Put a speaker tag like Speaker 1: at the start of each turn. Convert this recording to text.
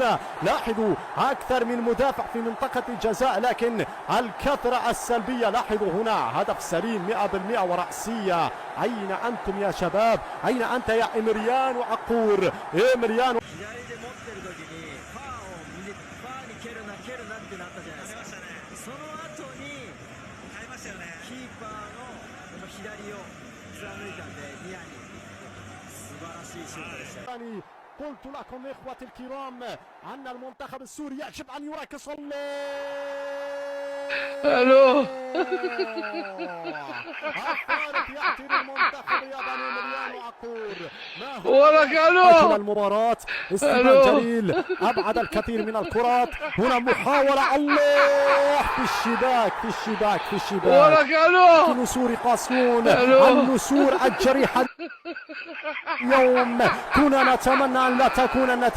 Speaker 1: هنا لاحظوا أكثر من مدافع في منطقة الجزاء، لكن الكثرة السلبية. لاحظوا هنا هدف سليم 100% ورأسية. أين أنتم يا شباب؟ أين أنت يا إمريانو عقور؟ إمريانو قلت لكم إخوتي الكرام أن المنتخب السوري يجب أن يركز.
Speaker 2: الو
Speaker 1: الثالث يأتي للمنتخب يا بني مليان وعقور.
Speaker 2: ولك الو
Speaker 1: المباراة استقبال جليل أبعد الكثير من الكرات. هنا محاولة، الله، في الشباك في الشباك في الشباك.
Speaker 2: ولك الو
Speaker 1: نسور قاسون، النسور الجريحة. اليوم كنا نتمنى أن لا تكون النتيجة